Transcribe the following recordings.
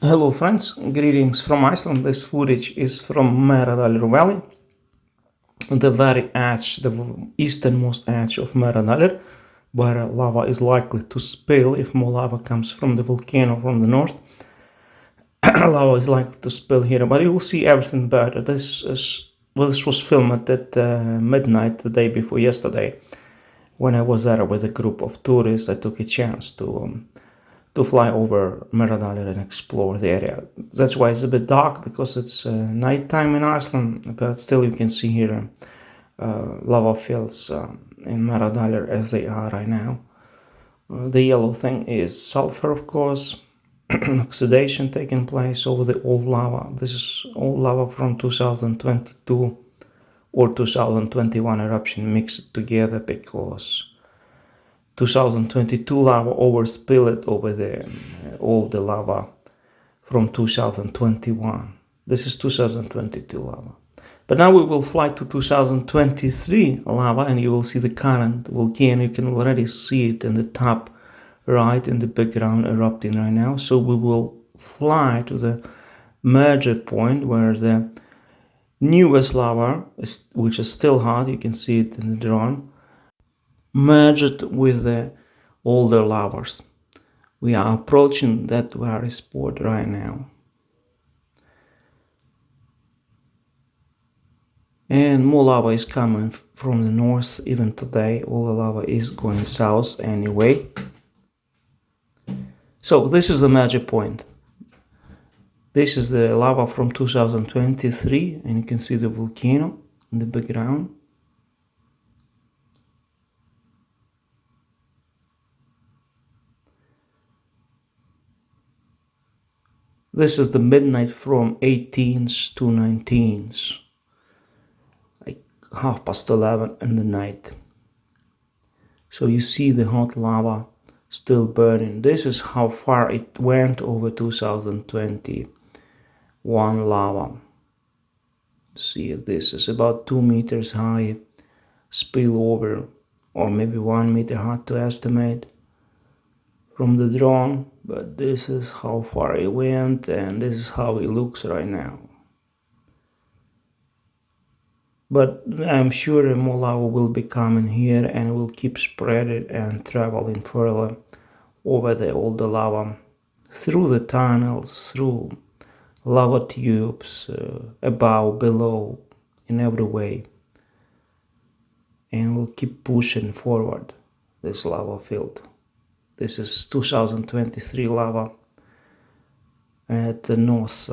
Hello friends, greetings from Iceland. This footage is from Meradalir Valley, the very edge, the easternmost edge of Meradalir, where lava is likely to spill if more lava comes from the volcano from the north. Lava is likely to spill here, but you will see everything better. This was filmed at midnight the day before yesterday. When I was there with a group of tourists, I took a chance to fly over Meradalir and explore the area. That's why it's a bit dark, because it's nighttime in Iceland, but still you can see here lava fields in Meradalir as they are right now. The yellow thing is sulfur, of course, oxidation taking place over the old lava. This is old lava from 2022 or 2021 eruption mixed together, because 2022 lava overspilled over all the lava from 2021. This is 2022 lava. But now we will fly to 2023 lava, and you will see the current volcano. You can already see it in the top right in the background erupting right now. So we will fly to the merger point where the newest lava, which is still hot, you can see it in the drone, merged with the older lavas. We are approaching that very spot right now. And more lava is coming from the north even today. All the lava is going south anyway. So this is the merger point. This is the lava from 2023, and you can see the volcano in the background. This is the midnight from 18th to 19th, like 11:30 in the night. So you see the hot lava still burning. This is how far it went over 2021 lava. See, this is about 2 meters high spillover, or maybe 1 meter, hard to estimate from the drone, but this is how far it went, and this is how it looks right now. But I'm sure more lava will be coming here, and will keep spreading and traveling further over the older lava, through the tunnels, through lava tubes, above, below, in every way, and will keep pushing forward this lava field. This is 2023 lava at the north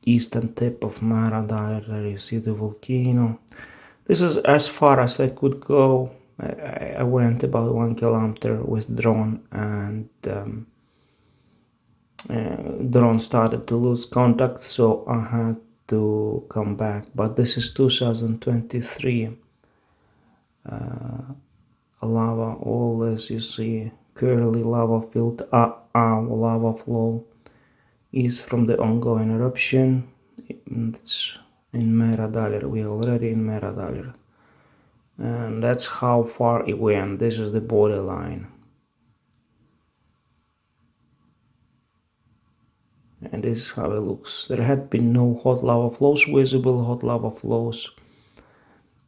eastern tip of Meradalir. There you see the volcano. This is as far as I could go. I went about 1 kilometer with drone, and drone started to lose contact, so I had to come back. But this is 2023 lava, all as you see, curly lava field. Lava flow is from the ongoing eruption. It's in Meradalir. We're already in Meradalir, and that's how far it went. This is the borderline, and this is how it looks. There had been no hot lava flows, visible hot lava flows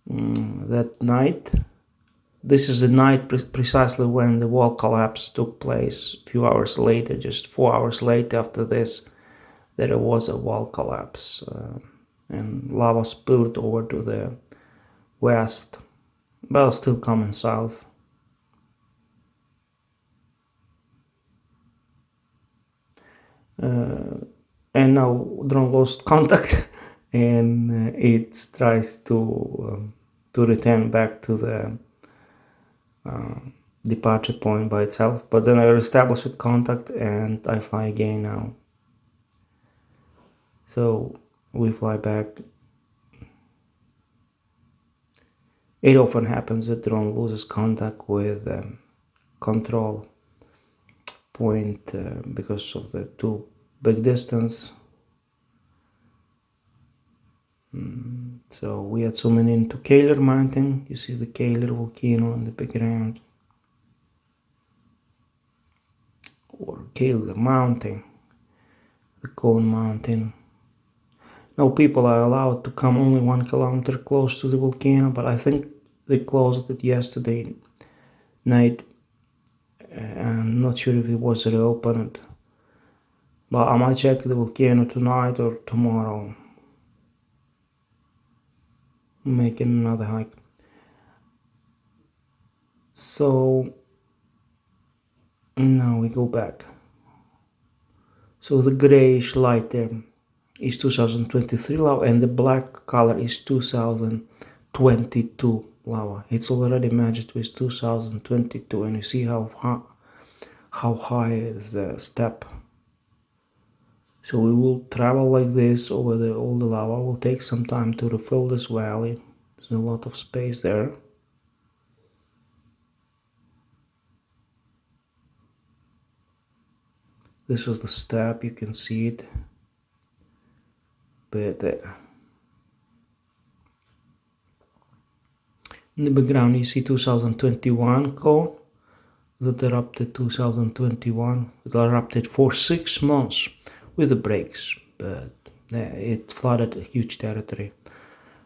that night. This is the night precisely when the wall collapse took place. A few hours later, just 4 hours later after this, there was a wall collapse, and lava spilled over to the west, but still coming south. And now drone lost contact, and it tries to return back to the departure point by itself, but then I reestablished contact and I fly again now. So we fly back. It often happens that drone loses contact with control point because of the too big distance. So we are zooming into Keilir Mountain. You see the Keilir volcano in the background, or Keilir Mountain. the Cone Mountain. Now people are allowed to come only 1 kilometer close to the volcano, but I think they closed it yesterday night. I'm not sure if it was reopened, but I might check the volcano tonight or tomorrow, making another hike. So now we go back. So the grayish light there is 2023 lava, and the black color is 2022 lava. It's already matched with 2022, and you see how high is the step. So we will travel like this over all the lava. It will take some time to refill this valley. There's a lot of space there. This is the step, you can see it. But in the background you see 2021 cone that erupted 2021. It erupted for 6 months with the breaks, but it flooded a huge territory.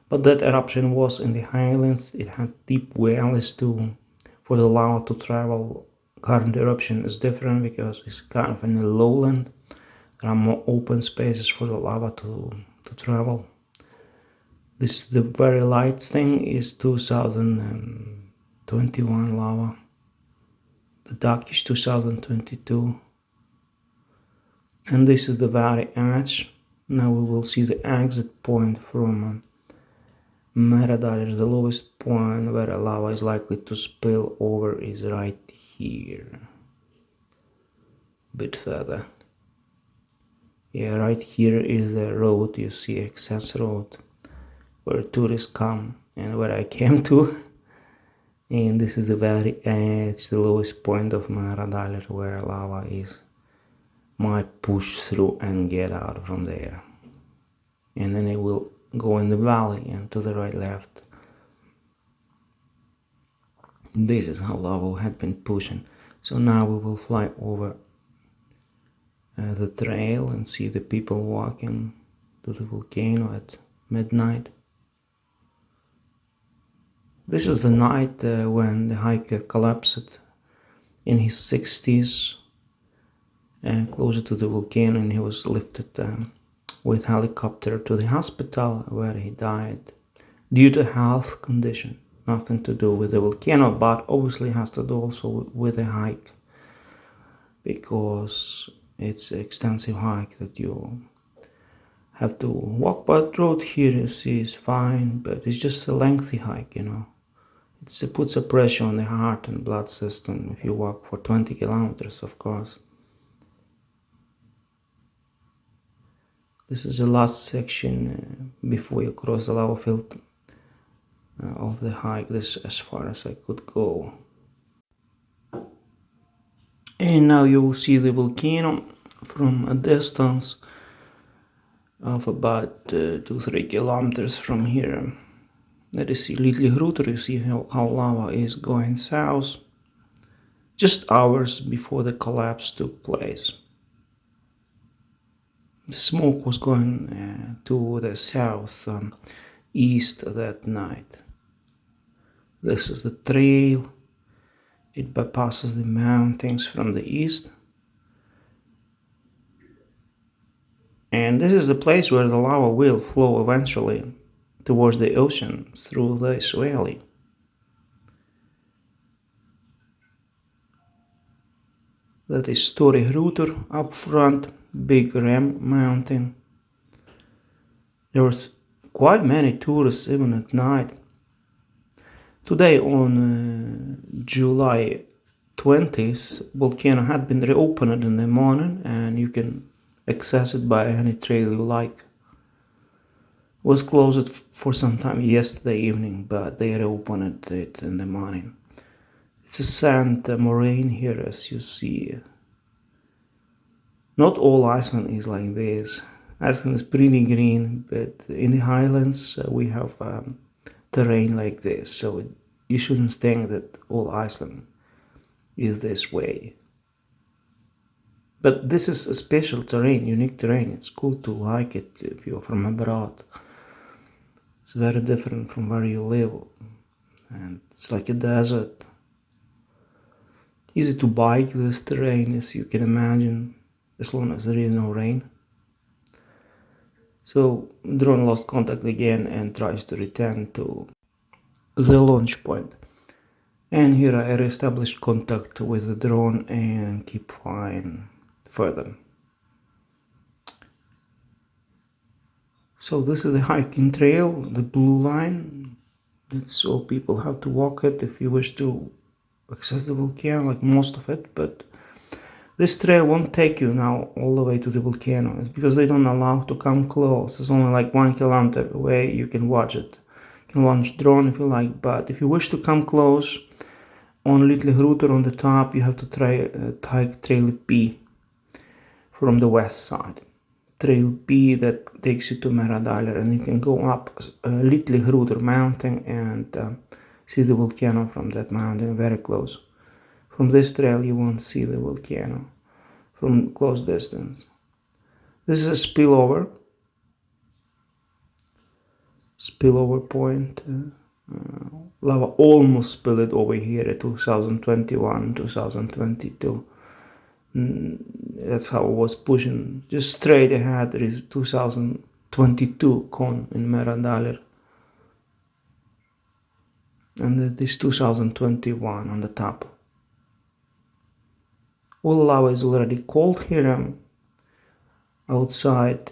But that eruption was in the highlands. It had deep valleys for the lava to travel. Current eruption is different because it's kind of in the lowland. There are more open spaces for the lava to travel. The very light thing is 2021 lava. The dark is 2022. And this is the very edge. Now we will see the exit point from Meradalir. The lowest point where lava is likely to spill over is right here. A bit further. Yeah, right here is the road, you see, access road, where tourists come and where I came to. And this is the very edge, the lowest point of Meradalir, where lava might push through and get out from there. And then it will go in the valley and to the right, left. This is how lava had been pushing. So now we will fly over the trail and see the people walking to the volcano at midnight. This is the night when the hiker collapsed in his 60s closer to the volcano, and he was lifted with helicopter to the hospital where he died due to health condition. Nothing to do with the volcano, but obviously has to do also with the hike, because it's an extensive hike that you have to walk. But road here you see is fine, but it's just a lengthy hike, you know. It puts a pressure on the heart and blood system if you walk for 20 kilometers, of course. This is the last section before you cross the lava field of the hike. This is as far as I could go. And now you will see the volcano from a distance of about 2-3 kilometers from here. That is Little Hrútur. You see how lava is going south just hours before the collapse took place. The smoke was going to the south east that night. This is the trail. It bypasses the mountains from the east. And this is the place where the lava will flow eventually towards the ocean through this valley. That is Stóri Hrútur up front, big ram mountain. There was quite many tourists even at night. Today on July 20th, volcano had been reopened in the morning, and you can access it by any trail you like. It was closed for some time yesterday evening, but they reopened it in the morning. It's a sand moraine here, as you see. Not all Iceland is like this. Iceland is pretty green, but in the highlands we have terrain like this, so you shouldn't think that all Iceland is this way. But this is a special terrain, unique terrain. It's cool to hike it if you're from abroad. It's very different from where you live, and it's like a desert. Easy to bike this terrain, as you can imagine, as long as there is no rain. So drone lost contact again and tries to return to the launch point. And here I reestablished contact with the drone and keep flying further. So this is the hiking trail, the blue line. It's so people have to walk it if you wish to access the volcano, like most of it, but this trail won't take you now all the way to the volcano. It's because they don't allow to come close. It's only like 1 kilometer away. You can watch it. You can launch drone if you like, but if you wish to come close, on little router on the top, you have to take trail B from the west side. Trail B that takes you to Meradalir, and you can go up little router mountain and see the volcano from that mountain very close. From this trail you won't see the volcano from close distance. This is a spillover point. Lava almost spilled over here in 2021, 2022. That's how it was pushing. Just straight ahead there is 2022 cone in Meradalir. And this 2021 on the top. All lava is already cold here outside,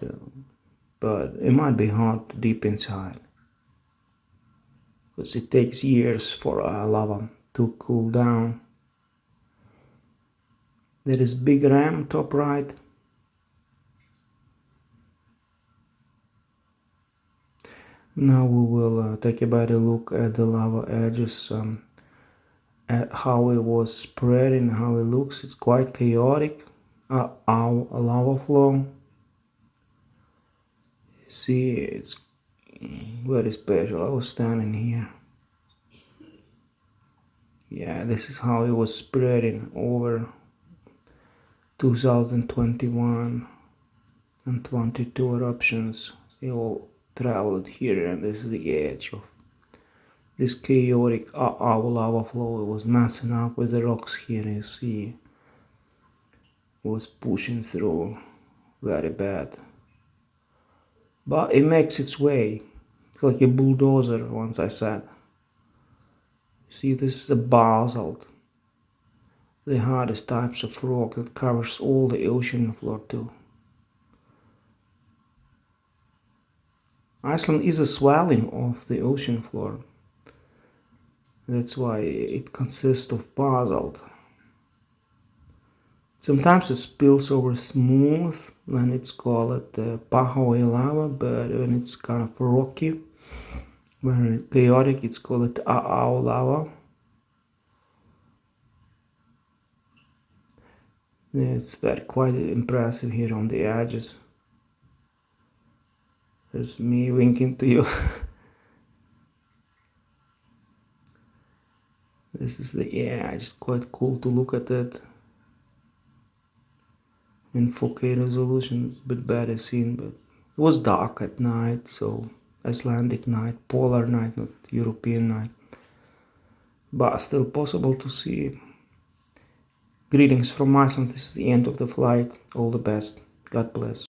but it might be hot deep inside, because it takes years for lava to cool down. There is big ram top right. Now we will take a better look at the lava edges, at how it was spreading, how it looks. It's quite chaotic. Our lava flow. You see, it's very special. I was standing here. Yeah, this is how it was spreading over 2021 and 22 eruptions. They all traveled here, and this is the edge of this chaotic lava flow. It was messing up with the rocks here. You see, it was pushing through very bad, but it makes its way. It's like a bulldozer, once I said. See, this is a basalt, the hardest types of rock that covers all the ocean floor too. Iceland is a swelling of the ocean floor. That's why it consists of basalt. Sometimes it spills over smooth when it's called Pahoi lava, but when it's kind of rocky, very chaotic, it's called Aau lava. Yeah, it's quite impressive here on the edges. There's me winking to you. This is it's quite cool to look at it. In 4K resolution, it's a bit better seen, but it was dark at night, so Icelandic night, polar night, not European night, but still possible to see. Greetings from Iceland. This is the end of the flight. All the best. God bless.